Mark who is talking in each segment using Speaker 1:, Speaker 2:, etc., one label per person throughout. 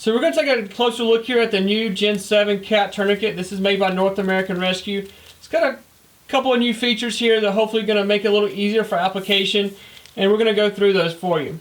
Speaker 1: So we're going to take a closer look here at the new Gen 7 cat tourniquet. This is made by North American Rescue. It's got a couple of new features here that are hopefully going to make it a little easier for application, and we're going to go through those for you.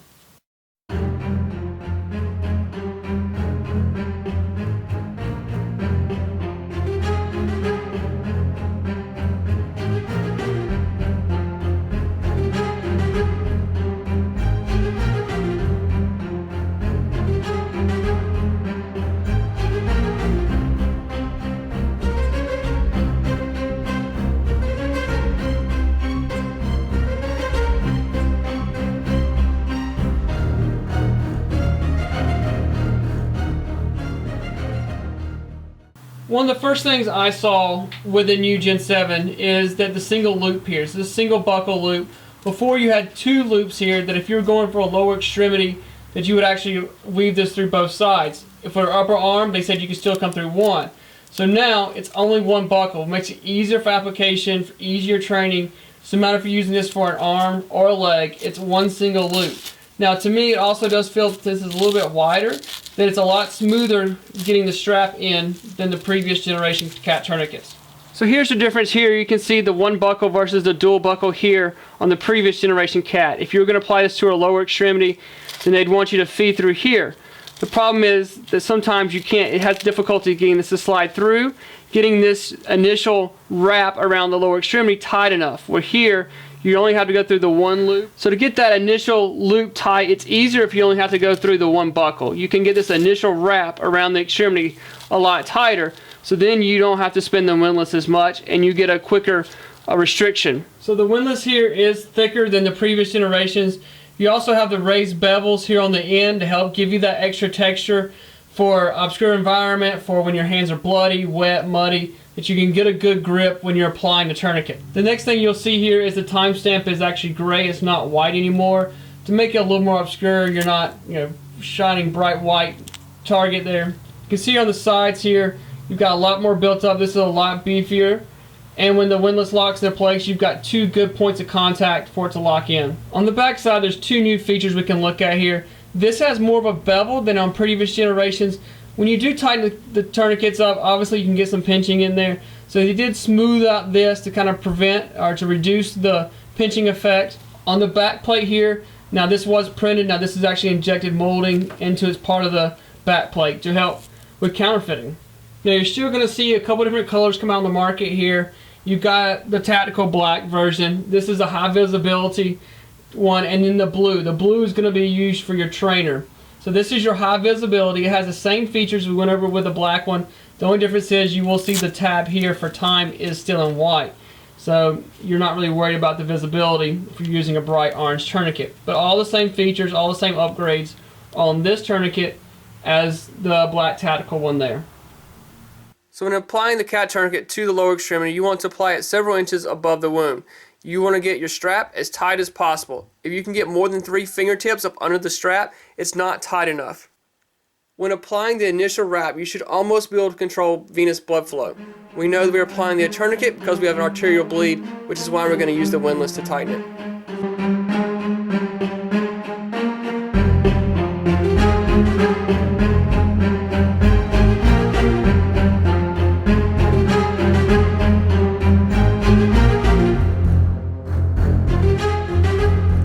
Speaker 1: One of the first things I saw with the new Gen 7 is that the single loop here, so this single buckle loop. Before you had two loops here that if you were going for a lower extremity that you would actually weave this through both sides. For your upper arm they said you could still come through one. So now it's only one buckle. It makes it easier for application, for easier training. So no matter if you're using this for an arm or a leg, it's one single loop. Now to me it also does feel that this is a little bit wider, that it's a lot smoother getting the strap in than the previous generation cat tourniquets. So here's the difference here. You can see the one buckle versus the dual buckle here on the previous generation cat. If you were going to apply this to a lower extremity, then they'd want you to feed through here. The problem is that sometimes you can't, it has difficulty getting this to slide through, getting this initial wrap around the lower extremity tight enough. Where here, you only have to go through the one loop. So to get that initial loop tight, it's easier if you only have to go through the one buckle. You can get this initial wrap around the extremity a lot tighter, so then you don't have to spin the windlass as much and you get a quicker restriction. So the windlass here is thicker than the previous generations. You also have the raised bevels here on the end to help give you that extra texture for obscure environment, for when your hands are bloody, wet, muddy, that you can get a good grip when you're applying the tourniquet. The next thing you'll see here is the timestamp is actually gray, it's not white anymore. To make it a little more obscure, you're not, shining bright white target there. You can see on the sides here, you've got a lot more built up. This is a lot beefier. And when the windlass locks in place, you've got two good points of contact for it to lock in. On the back side, there's two new features we can look at here. This has more of a bevel than on previous generations. When you do tighten the tourniquets up, obviously you can get some pinching in there. So they did smooth out this to kind of prevent or to reduce the pinching effect. On the back plate here, now this was printed, now this is actually injected molding into its part of the back plate to help with counterfeiting. Now you're still going to see a couple different colors come out on the market here. You've got the tactical black version. This is a high visibility one, and then the blue. The blue is going to be used for your trainer. So this is your high visibility. It has the same features we went over with the black one. The only difference is you will see the tab here for time is still in white. So you're not really worried about the visibility if you're using a bright orange tourniquet. But all the same features, all the same upgrades on this tourniquet as the black tactical one there. So when applying the cat tourniquet to the lower extremity, you want to apply it several inches above the wound. You want to get your strap as tight as possible. If you can get more than 3 fingertips up under the strap, it's not tight enough. When applying the initial wrap, you should almost be able to control venous blood flow. We know that we're applying the tourniquet because we have an arterial bleed, which is why we're going to use the windlass to tighten it.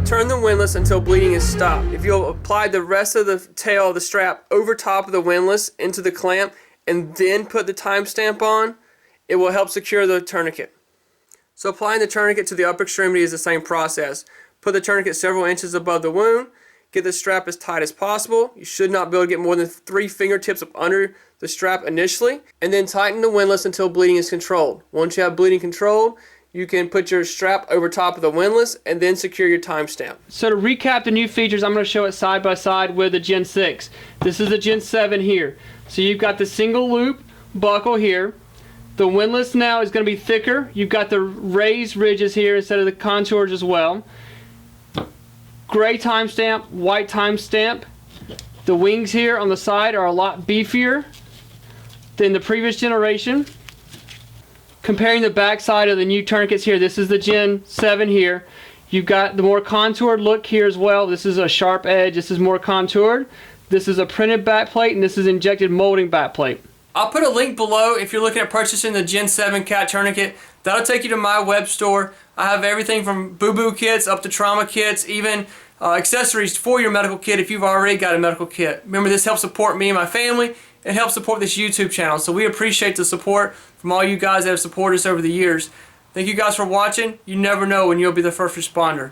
Speaker 1: Turn the windlass until bleeding is stopped. If you'll apply the rest of the tail of the strap over top of the windlass into the clamp and then put the timestamp on, it will help secure the tourniquet. So applying the tourniquet to the upper extremity is the same process. Put the tourniquet several inches above the wound, get the strap as tight as possible. You should not be able to get more than 3 fingertips up under the strap initially, and then tighten the windlass until bleeding is controlled. Once you have bleeding controlled, you can put your strap over top of the windlass and then secure your timestamp. So to recap the new features, I'm going to show it side by side with the Gen 6. This is the Gen 7 here. So you've got the single loop buckle here. The windlass now is going to be thicker. You've got the raised ridges here instead of the contours as well. Gray timestamp, white timestamp. The wings here on the side are a lot beefier than the previous generation. Comparing the back side of the new tourniquets here, this is the Gen 7 here. You've got the more contoured look here as well. This is a sharp edge. This is more contoured This is a printed back plate, and this is injected molding back plate. I'll put a link below if you're looking at purchasing the Gen 7 cat tourniquet. That'll take you to my web store. I have everything from boo-boo kits up to trauma kits, even accessories for your medical kit if you've already got a medical kit. Remember, this helps support me and my family. It helps support this YouTube channel. So we appreciate the support from all you guys that have supported us over the years. Thank you guys for watching. You never know when you'll be the first responder.